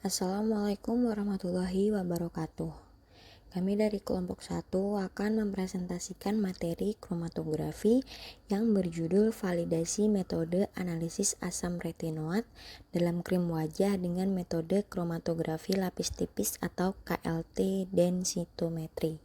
Assalamualaikum warahmatullahi wabarakatuh. Kami dari kelompok 1 akan mempresentasikan materi kromatografi yang berjudul validasi metode analisis asam retinoat dalam krim wajah dengan metode kromatografi lapis tipis atau KLT densitometri.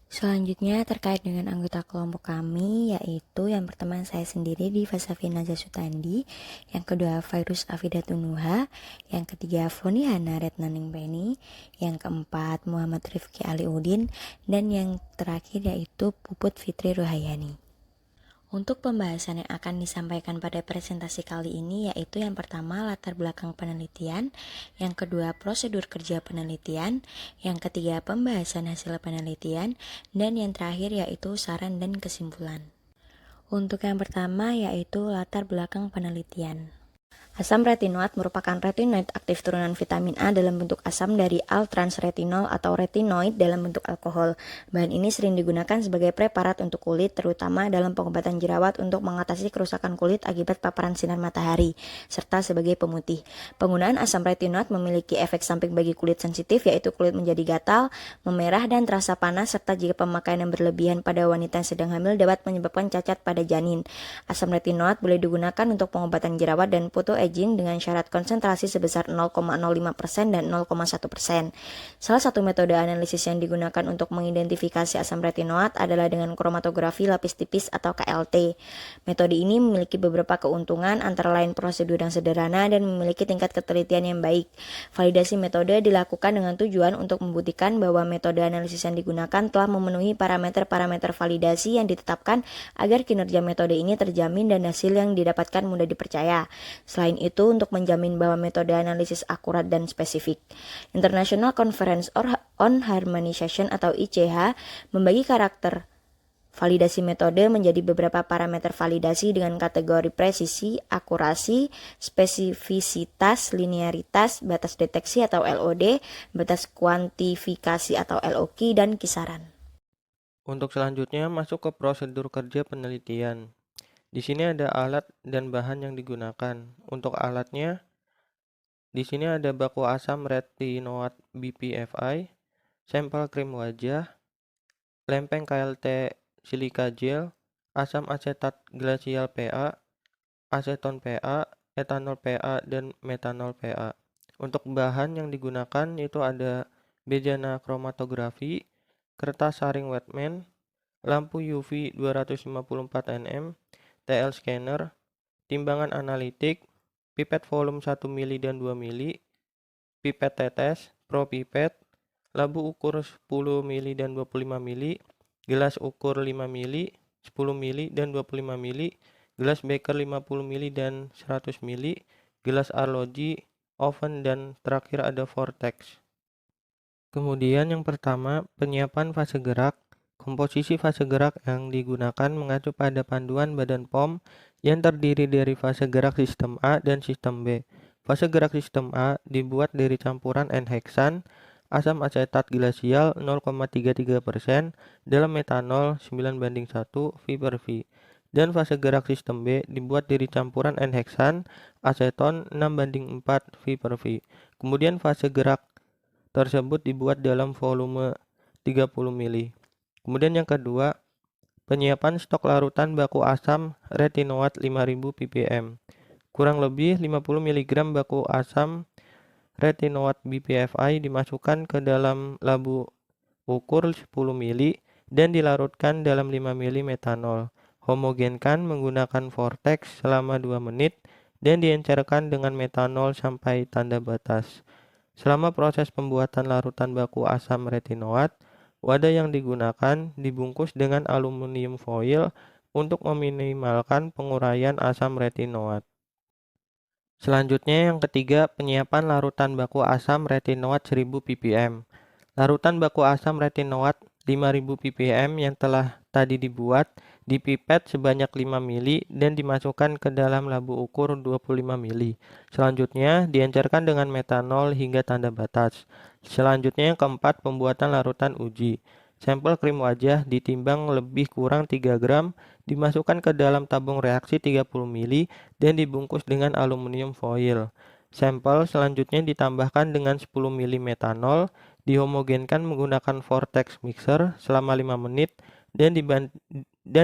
Selanjutnya terkait dengan anggota kelompok kami, yaitu yang pertama saya sendiri Diva Safinaza Sutandi, yang kedua Virus Afidatunuha, yang ketiga Foni Hana Retnaning Penny, yang keempat Muhammad Rifki Aliudin, dan yang terakhir yaitu Puput Fitri Ruhayani. Untuk pembahasan yang akan disampaikan pada presentasi kali ini yaitu yang pertama latar belakang penelitian, yang kedua prosedur kerja penelitian, yang ketiga pembahasan hasil penelitian, dan yang terakhir yaitu saran dan kesimpulan. Untuk yang pertama yaitu latar belakang penelitian. Asam retinoat merupakan retinoid aktif turunan vitamin A dalam bentuk asam dari L-transretinol atau retinoid dalam bentuk alkohol. Bahan ini sering digunakan sebagai preparat untuk kulit, terutama dalam pengobatan jerawat untuk mengatasi kerusakan kulit akibat paparan sinar matahari, serta sebagai pemutih. Penggunaan asam retinoat memiliki efek samping bagi kulit sensitif, yaitu kulit menjadi gatal, memerah, dan terasa panas, serta jika pemakaian yang berlebihan pada wanita yang sedang hamil dapat menyebabkan cacat pada janin. Asam retinoat boleh digunakan untuk pengobatan jerawat dan photoaging dengan syarat konsentrasi sebesar 0,05% dan 0,1%. Salah satu metode analisis yang digunakan untuk mengidentifikasi asam retinoat adalah dengan kromatografi lapis tipis atau KLT. Metode ini memiliki beberapa keuntungan, antara lain prosedur yang sederhana dan memiliki tingkat ketelitian yang baik. Validasi metode dilakukan dengan tujuan untuk membuktikan bahwa metode analisis yang digunakan telah memenuhi parameter-parameter validasi yang ditetapkan agar kinerja metode ini terjamin dan hasil yang didapatkan mudah dipercaya. Selain itu, untuk menjamin bahwa metode analisis akurat dan spesifik, International Conference on Harmonization atau ICH membagi karakter validasi metode menjadi beberapa parameter validasi dengan kategori presisi, akurasi, spesifisitas, linearitas, batas deteksi atau LOD, batas kuantifikasi atau LOQ, dan kisaran. Untuk selanjutnya masuk ke prosedur kerja penelitian. Di sini ada alat dan bahan yang digunakan. Untuk alatnya, di sini ada baku asam retinoat BPFI, sampel krim wajah, lempeng KLT silika gel, asam asetat glasial PA, aseton PA, etanol PA, dan metanol PA. Untuk bahan yang digunakan itu ada bejana kromatografi, kertas saring Wetman, lampu UV 254 nm, TL scanner, timbangan analitik, pipet volume 1 mili dan 2 mili, pipet tetes, pro pipet, labu ukur 10 mili dan 25 mili, gelas ukur 5 mili, 10 mili dan 25 mili, gelas beker 50 mili dan 100 mili, gelas arloji, oven, dan terakhir ada vortex. Kemudian yang pertama, penyiapan fase gerak. Komposisi fase gerak yang digunakan mengacu pada panduan Badan POM yang terdiri dari fase gerak sistem A dan sistem B. Fase gerak sistem A dibuat dari campuran N-heksan, asam asetat glasial 0,33% dalam metanol 9:1 V/V. Dan fase gerak sistem B dibuat dari campuran N-heksan, aseton 6:4 V/V. Kemudian fase gerak tersebut dibuat dalam volume 30 mili. Kemudian yang kedua, penyiapan stok larutan baku asam retinoat 5000 ppm. Kurang lebih 50 mg baku asam retinoat BPFI dimasukkan ke dalam labu ukur 10 mili dan dilarutkan dalam 5 mili metanol. Homogenkan menggunakan vortex selama 2 menit dan diencerkan dengan metanol sampai tanda batas. Selama proses pembuatan larutan baku asam retinoat, wadah yang digunakan dibungkus dengan aluminium foil untuk meminimalkan penguraian asam retinoat. Selanjutnya yang ketiga, penyiapan larutan baku asam retinoat 1000 ppm. Larutan baku asam retinoat 5000 ppm yang telah tadi dibuat dipipet sebanyak 5 mili dan dimasukkan ke dalam labu ukur 25 mili. Selanjutnya diencerkan dengan metanol hingga tanda batas. Selanjutnya yang keempat, pembuatan larutan uji. Sampel krim wajah ditimbang lebih kurang 3 gram, dimasukkan ke dalam tabung reaksi 30 mili dan dibungkus dengan aluminium foil. Sampel selanjutnya ditambahkan dengan 10 ml metanol, dihomogenkan menggunakan vortex mixer selama 5 menit dan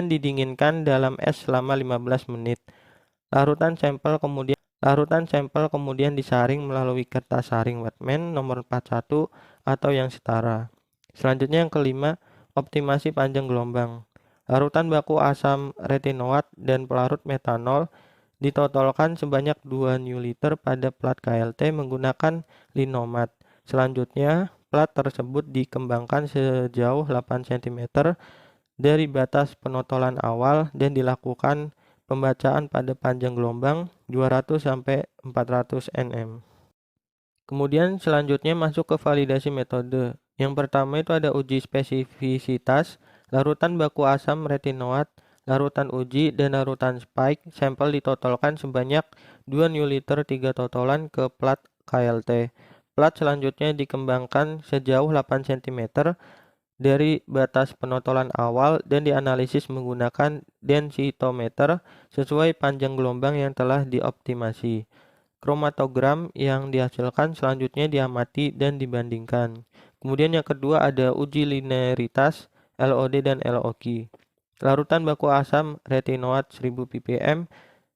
didinginkan dalam es selama 15 menit. Larutan sampel kemudian disaring melalui kertas saring Wetman nomor 41 atau yang setara. Selanjutnya yang kelima, optimasi panjang gelombang. Larutan baku asam retinoat dan pelarut metanol ditotolkan sebanyak 2 ml pada plat KLT menggunakan linomat. Selanjutnya, plat tersebut dikembangkan sejauh 8 cm dari batas penotolan awal dan dilakukan pembacaan pada panjang gelombang 200 sampai 400 nm. Kemudian selanjutnya masuk ke validasi metode. Yang pertama itu ada uji spesifisitas, larutan baku asam retinoat, larutan uji, dan larutan spike. Sampel ditotolkan sebanyak 2 ml 3 totolan ke plat KLT. Plat selanjutnya dikembangkan sejauh 8 cm dari batas penotolan awal dan dianalisis menggunakan densitometer sesuai panjang gelombang yang telah dioptimasi. Kromatogram yang dihasilkan selanjutnya diamati dan dibandingkan. Kemudian yang kedua ada uji linearitas LOD dan LOQ. Larutan baku asam retinoat 1000 ppm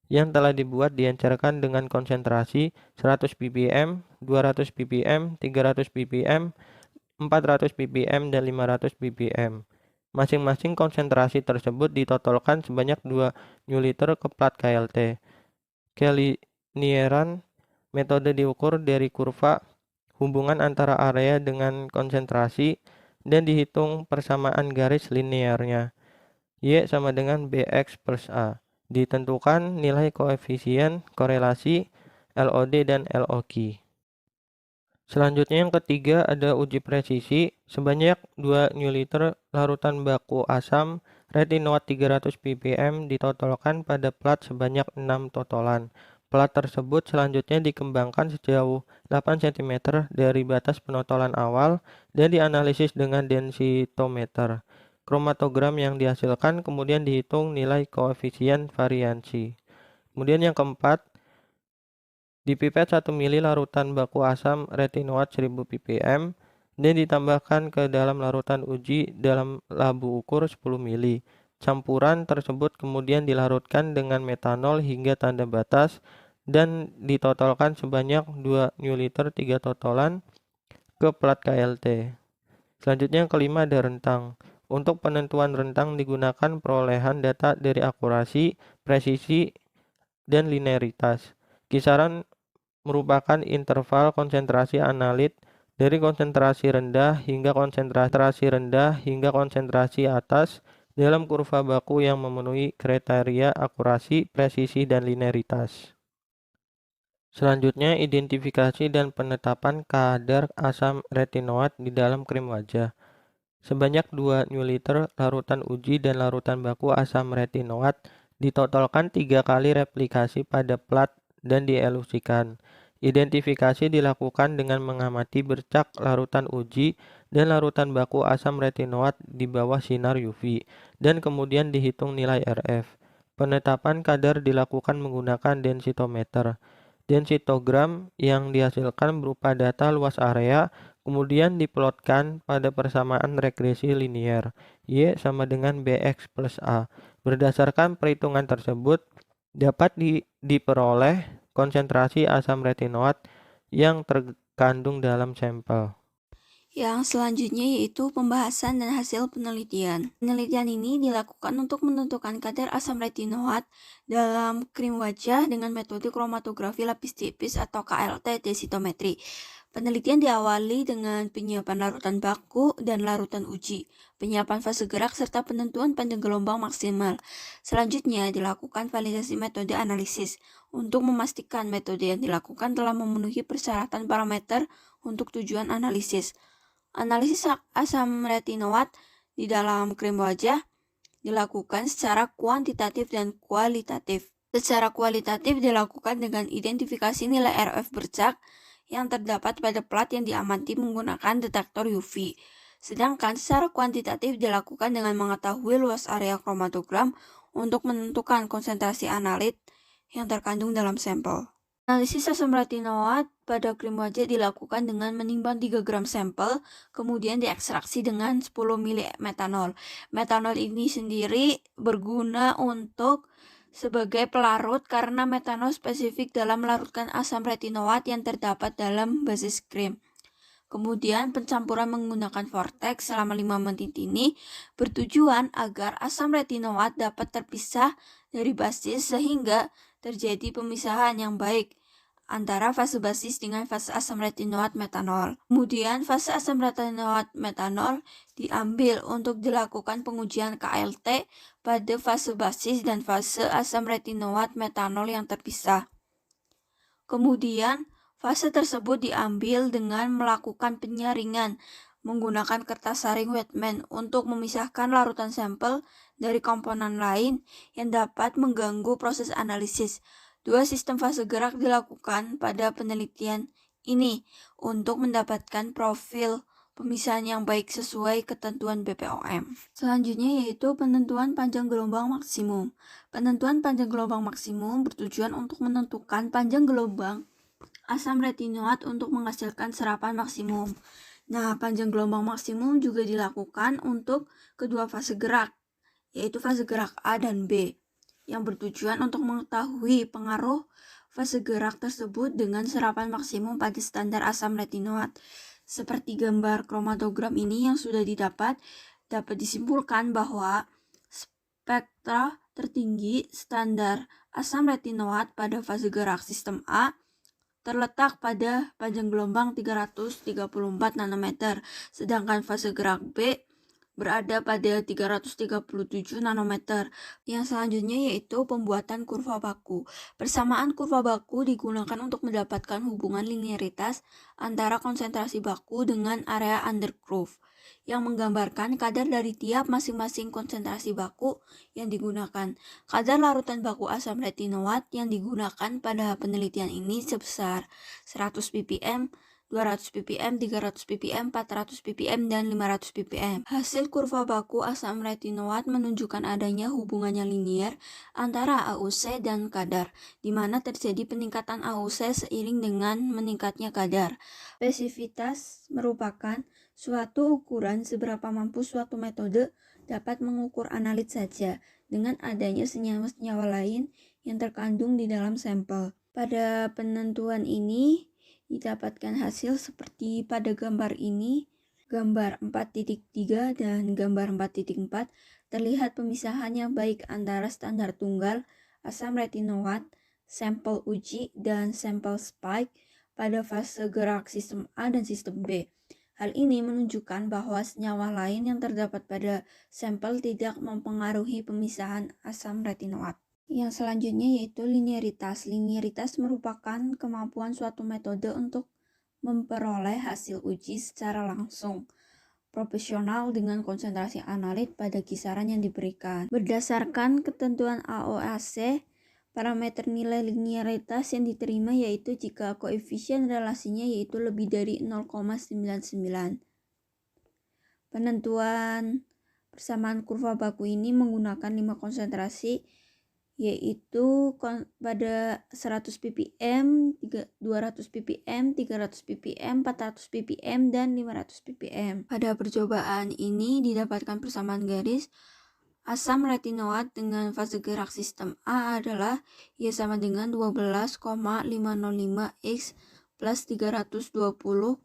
yang telah dibuat diencerkan dengan konsentrasi 100 ppm, 200 ppm, 300 ppm, 400 ppm, dan 500 ppm. Masing-masing konsentrasi tersebut ditotolkan sebanyak 2 ml ke plat KLT. Kelinieran metode diukur dari kurva hubungan antara area dengan konsentrasi dan dihitung persamaan garis linearnya. Y sama dengan Bx plus A. Ditentukan nilai koefisien korelasi LOD dan LOQ. Selanjutnya yang ketiga ada uji presisi sebanyak 2 ml larutan baku asam retinoat 300 ppm ditotolkan pada plat sebanyak 6 totolan. Plat tersebut selanjutnya dikembangkan sejauh 8 cm dari batas penotolan awal dan dianalisis dengan densitometer. Kromatogram yang dihasilkan kemudian dihitung nilai koefisien variansi. Kemudian yang keempat, dipipet 1 ml larutan baku asam retinoat 1000 ppm dan ditambahkan ke dalam larutan uji dalam labu ukur 10 ml. Campuran tersebut kemudian dilarutkan dengan metanol hingga tanda batas dan ditotolkan sebanyak 2 ml 3 totolan ke plat KLT. Selanjutnya yang kelima ada rentang. Untuk penentuan rentang digunakan perolehan data dari akurasi, presisi, dan linearitas. Kisaran merupakan interval konsentrasi analit dari konsentrasi rendah hingga konsentrasi atas dalam kurva baku yang memenuhi kriteria akurasi, presisi, dan linearitas. Selanjutnya, identifikasi dan penetapan kadar asam retinoat di dalam krim wajah. Sebanyak 2 ml larutan uji dan larutan baku asam retinoat ditotolkan 3 kali replikasi pada plat dan dielusikan. Identifikasi dilakukan dengan mengamati bercak larutan uji dan larutan baku asam retinoat di bawah sinar UV dan kemudian dihitung nilai RF. Penetapan kadar dilakukan menggunakan densitometer. Densitogram yang dihasilkan berupa data luas area kemudian diplotkan pada persamaan regresi linier Y sama dengan Bx plus A. Berdasarkan perhitungan tersebut dapat diperoleh konsentrasi asam retinoat yang terkandung dalam sampel. Yang selanjutnya yaitu pembahasan dan hasil penelitian. Penelitian ini dilakukan untuk menentukan kadar asam retinoat dalam krim wajah dengan metode kromatografi lapis tipis atau KLT densitometri. Penelitian diawali dengan penyiapan larutan baku dan larutan uji, penyiapan fase gerak serta penentuan panjang gelombang maksimal. Selanjutnya dilakukan validasi metode analisis untuk memastikan metode yang dilakukan telah memenuhi persyaratan parameter untuk tujuan analisis. Analisis asam retinoat di dalam krim wajah dilakukan secara kuantitatif dan kualitatif. Secara kualitatif dilakukan dengan identifikasi nilai RF bercak yang terdapat pada plat yang diamati menggunakan detektor UV. Sedangkan secara kuantitatif dilakukan dengan mengetahui luas area kromatogram untuk menentukan konsentrasi analit yang terkandung dalam sampel. Analisis asam retinoat pada krim wajah dilakukan dengan menimbang 3 gram sampel, kemudian diekstraksi dengan 10 ml metanol. Metanol ini sendiri berguna untuk sebagai pelarut karena metanol spesifik dalam melarutkan asam retinoat yang terdapat dalam basis krim. Kemudian pencampuran menggunakan vortex selama 5 menit ini bertujuan agar asam retinoat dapat terpisah dari basis sehingga terjadi pemisahan yang baik antara fase basis dengan fase asam retinoat metanol. Kemudian fase asam retinoat metanol diambil untuk dilakukan pengujian KLT pada fase basis dan fase asam retinoat metanol yang terpisah. Kemudian fase tersebut diambil dengan melakukan penyaringan menggunakan kertas saring wetman untuk memisahkan larutan sampel dari komponen lain yang dapat mengganggu proses analisis. Dua sistem fase gerak dilakukan pada penelitian ini untuk mendapatkan profil pemisahan yang baik sesuai ketentuan BPOM. Selanjutnya yaitu penentuan panjang gelombang maksimum. Penentuan panjang gelombang maksimum bertujuan untuk menentukan panjang gelombang asam retinoat untuk menghasilkan serapan maksimum. Nah, panjang gelombang maksimum juga dilakukan untuk kedua fase gerak, yaitu fase gerak A dan B, yang bertujuan untuk mengetahui pengaruh fase gerak tersebut dengan serapan maksimum pada standar asam retinoat. Seperti gambar kromatogram ini yang sudah dapat disimpulkan bahwa spektra tertinggi standar asam retinoat pada fase gerak sistem A terletak pada panjang gelombang 334 nanometer, sedangkan fase gerak B berada pada 337 nanometer. Yang selanjutnya yaitu pembuatan kurva baku. Persamaan kurva baku digunakan untuk mendapatkan hubungan linearitas antara konsentrasi baku dengan area undergroove, yang menggambarkan kadar dari tiap masing-masing konsentrasi baku yang digunakan. Kadar larutan baku asam retinoat yang digunakan pada penelitian ini sebesar 100 ppm, 200 ppm, 300 ppm, 400 ppm, dan 500 ppm. Hasil kurva baku asam retinoat menunjukkan adanya hubungan yang linier antara AUC dan kadar, di mana terjadi peningkatan AUC seiring dengan meningkatnya kadar. Spesifitas merupakan suatu ukuran seberapa mampu suatu metode dapat mengukur analit saja dengan adanya senyawa-senyawa lain yang terkandung di dalam sampel. Pada penentuan ini didapatkan hasil seperti pada gambar ini, gambar 4.3 dan gambar 4.4, terlihat pemisahannya baik antara standar tunggal, asam retinoat, sampel uji, dan sampel spike pada fase gerak sistem A dan sistem B. Hal ini menunjukkan bahwa senyawa lain yang terdapat pada sampel tidak mempengaruhi pemisahan asam retinoat. Yang selanjutnya yaitu linearitas. Linearitas merupakan kemampuan suatu metode untuk memperoleh hasil uji secara langsung proporsional dengan konsentrasi analit pada kisaran yang diberikan. Berdasarkan ketentuan AOAC, parameter nilai linearitas yang diterima yaitu jika koefisien relasinya yaitu lebih dari 0,99. Penentuan persamaan kurva baku ini menggunakan 5 konsentrasi yaitu pada 100 ppm, 200 ppm, 300 ppm, 400 ppm, dan 500 ppm. Pada percobaan ini didapatkan persamaan garis asam retinoat dengan fase gerak sistem A adalah Y sama dengan 12,505 X plus 320,34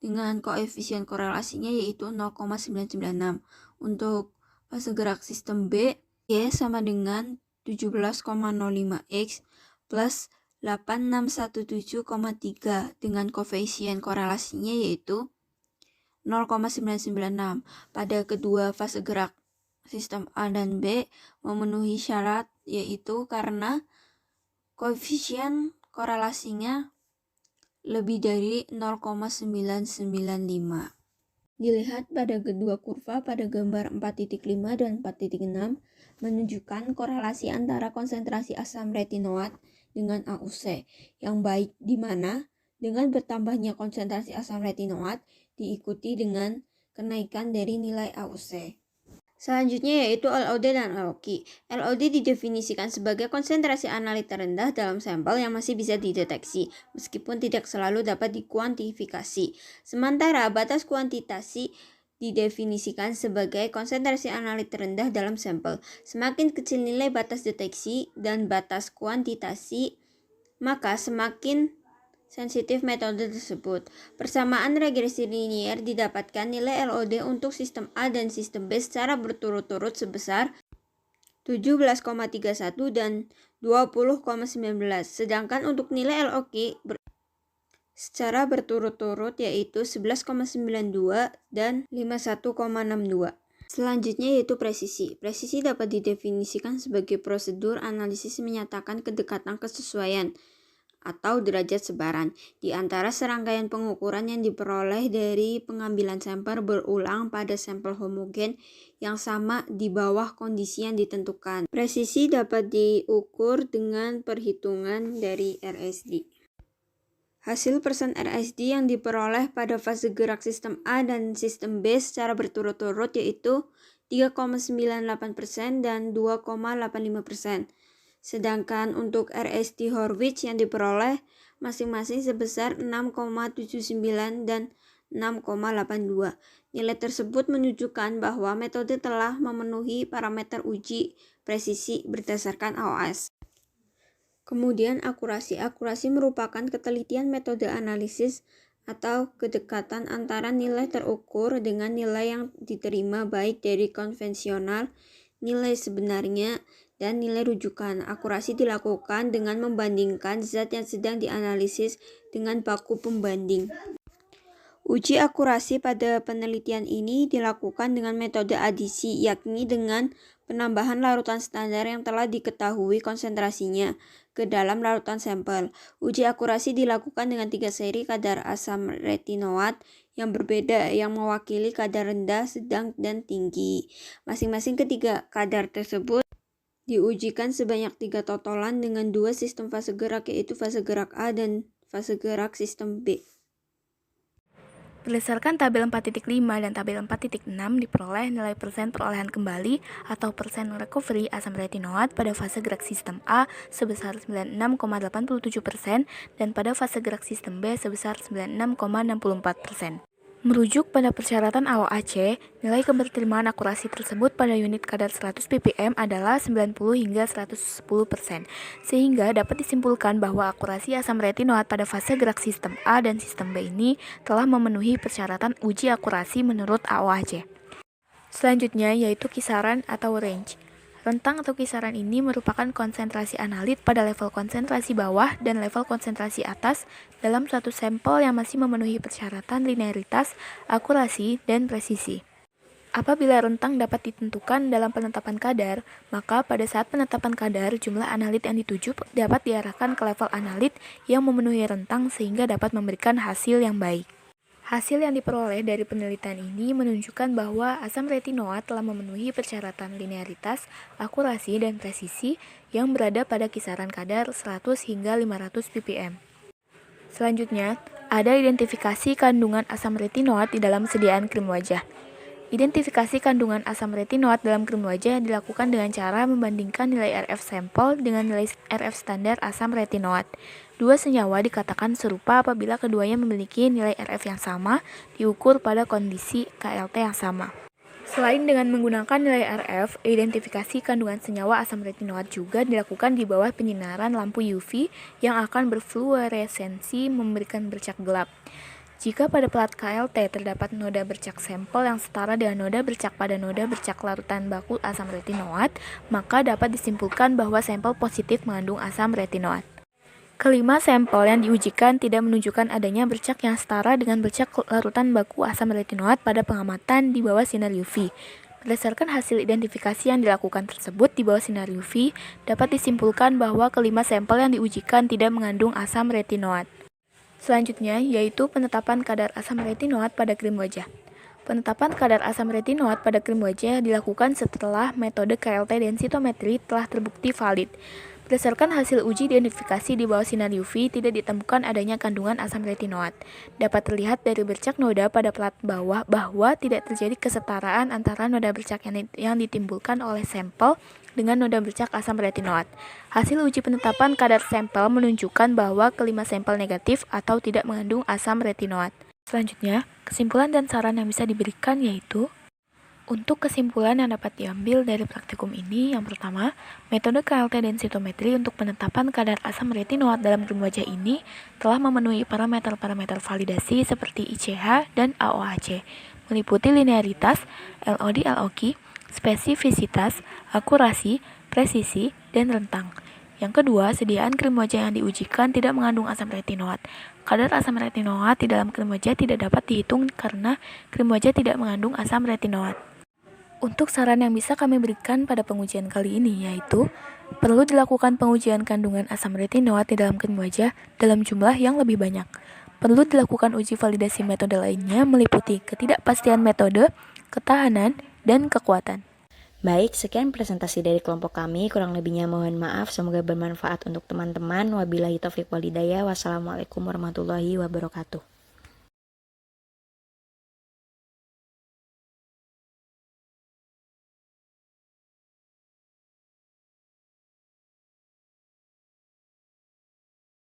dengan koefisien korelasinya yaitu 0,996. Untuk fase gerak sistem B, Y sama dengan 17,05 X plus 8617,3 dengan koefisien korelasinya yaitu 0,996. Pada kedua fase gerak sistem A dan B memenuhi syarat yaitu karena koefisien korelasinya lebih dari 0,995. Dilihat pada kedua kurva pada gambar 4.5 dan 4.6 menunjukkan korelasi antara konsentrasi asam retinoat dengan AUC yang baik, di mana dengan bertambahnya konsentrasi asam retinoat diikuti dengan kenaikan dari nilai AUC. Selanjutnya yaitu LOD dan LOQ. LOD didefinisikan sebagai konsentrasi analit terendah dalam sampel yang masih bisa dideteksi, meskipun tidak selalu dapat dikuantifikasi. Sementara batas kuantitasi didefinisikan sebagai konsentrasi analit terendah dalam sampel. Semakin kecil nilai batas deteksi dan batas kuantitasi, maka semakin sensitif metode tersebut. Persamaan regresi linier didapatkan nilai LOD untuk sistem A dan sistem B secara berturut-turut sebesar 17,31 dan 20,19. Sedangkan untuk nilai LOQ secara berturut-turut yaitu 11,92 dan 51,62. Selanjutnya yaitu presisi. Presisi dapat didefinisikan sebagai prosedur analisis menyatakan kedekatan kesesuaian atau derajat sebaran di antara serangkaian pengukuran yang diperoleh dari pengambilan sampel berulang pada sampel homogen yang sama di bawah kondisi yang ditentukan. Presisi dapat diukur dengan perhitungan dari RSD. Hasil persen RSD yang diperoleh pada fase gerak sistem A dan sistem B secara berturut-turut yaitu 3,98% dan 2,85%. Sedangkan untuk RSD Horwitz yang diperoleh masing-masing sebesar 6,79 dan 6,82. Nilai tersebut menunjukkan bahwa metode telah memenuhi parameter uji presisi berdasarkan AOS. Kemudian akurasi. Akurasi merupakan ketelitian metode analisis atau kedekatan antara nilai terukur dengan nilai yang diterima baik dari konvensional, nilai sebenarnya, dan nilai rujukan. Akurasi dilakukan dengan membandingkan zat yang sedang dianalisis dengan baku pembanding. Uji akurasi pada penelitian ini dilakukan dengan metode adisi, yakni dengan penambahan larutan standar yang telah diketahui konsentrasinya ke dalam larutan sampel. Uji akurasi dilakukan dengan 3 seri kadar asam retinoat yang berbeda yang mewakili kadar rendah, sedang, dan tinggi. Masing-masing ketiga kadar tersebut diujikan sebanyak 3 totolan dengan 2 sistem fase gerak yaitu fase gerak A dan fase gerak sistem B. Berdasarkan tabel 4.5 dan tabel 4.6 diperoleh nilai persen perolehan kembali atau persen recovery asam retinoat pada fase gerak sistem A sebesar 96,87% dan pada fase gerak sistem B sebesar 96,64%. Merujuk pada persyaratan AOAC, nilai keberterimaan akurasi tersebut pada unit kadar 100 ppm adalah 90 hingga 110%, sehingga dapat disimpulkan bahwa akurasi asam retinoat pada fase gerak sistem A dan sistem B ini telah memenuhi persyaratan uji akurasi menurut AOAC. Selanjutnya yaitu kisaran atau range. Rentang atau kisaran ini merupakan konsentrasi analit pada level konsentrasi bawah dan level konsentrasi atas dalam suatu sampel yang masih memenuhi persyaratan linearitas, akurasi, dan presisi. Apabila rentang dapat ditentukan dalam penetapan kadar, maka pada saat penetapan kadar, jumlah analit yang dituju dapat diarahkan ke level analit yang memenuhi rentang sehingga dapat memberikan hasil yang baik. Hasil yang diperoleh dari penelitian ini menunjukkan bahwa asam retinoat telah memenuhi persyaratan linearitas, akurasi, dan presisi yang berada pada kisaran kadar 100 hingga 500 ppm. Selanjutnya, ada identifikasi kandungan asam retinoat di dalam sediaan krim wajah. Identifikasi kandungan asam retinoat dalam krim wajah dilakukan dengan cara membandingkan nilai RF sampel dengan nilai RF standar asam retinoat. Dua senyawa dikatakan serupa apabila keduanya memiliki nilai RF yang sama diukur pada kondisi KLT yang sama. Selain dengan menggunakan nilai RF, identifikasi kandungan senyawa asam retinoat juga dilakukan di bawah penyinaran lampu UV yang akan berfluoresensi memberikan bercak gelap. Jika pada plat KLT terdapat noda bercak sampel yang setara dengan noda bercak pada noda bercak larutan baku asam retinoat, maka dapat disimpulkan bahwa sampel positif mengandung asam retinoat. Kelima sampel yang diujikan tidak menunjukkan adanya bercak yang setara dengan bercak larutan baku asam retinoat pada pengamatan di bawah sinar UV. Berdasarkan hasil identifikasi yang dilakukan tersebut di bawah sinar UV, dapat disimpulkan bahwa kelima sampel yang diujikan tidak mengandung asam retinoat. Selanjutnya, yaitu penetapan kadar asam retinoat pada krim wajah. Penetapan kadar asam retinoat pada krim wajah dilakukan setelah metode KLT densitometri telah terbukti valid. Berdasarkan hasil uji identifikasi di bawah sinar UV, tidak ditemukan adanya kandungan asam retinoat. Dapat terlihat dari bercak noda pada plat bawah bahwa tidak terjadi kesetaraan antara noda bercak yang ditimbulkan oleh sampel dengan noda bercak asam retinoat. Hasil uji penetapan kadar sampel menunjukkan bahwa kelima sampel negatif atau tidak mengandung asam retinoat. Selanjutnya, kesimpulan dan saran yang bisa diberikan yaitu untuk kesimpulan yang dapat diambil dari praktikum ini, yang pertama, metode KLT densitometri untuk penetapan kadar asam retinoat dalam krim wajah ini telah memenuhi parameter-parameter validasi seperti ICH dan AOHC, meliputi linearitas, LOD-LOQ, spesifisitas, akurasi, presisi, dan rentang. Yang kedua, sediaan krim wajah yang diujikan tidak mengandung asam retinoat. Kadar asam retinoat di dalam krim wajah tidak dapat dihitung karena krim wajah tidak mengandung asam retinoat. Untuk saran yang bisa kami berikan pada pengujian kali ini yaitu perlu dilakukan pengujian kandungan asam retinoat di dalam krim wajah dalam jumlah yang lebih banyak. Perlu dilakukan uji validasi metode lainnya meliputi ketidakpastian metode, ketahanan, dan kekuatan. Baik, sekian presentasi dari kelompok kami. Kurang lebihnya mohon maaf. Semoga bermanfaat untuk teman-teman. Wabillahi taufiq walhidayah. Wassalamualaikum warahmatullahi wabarakatuh.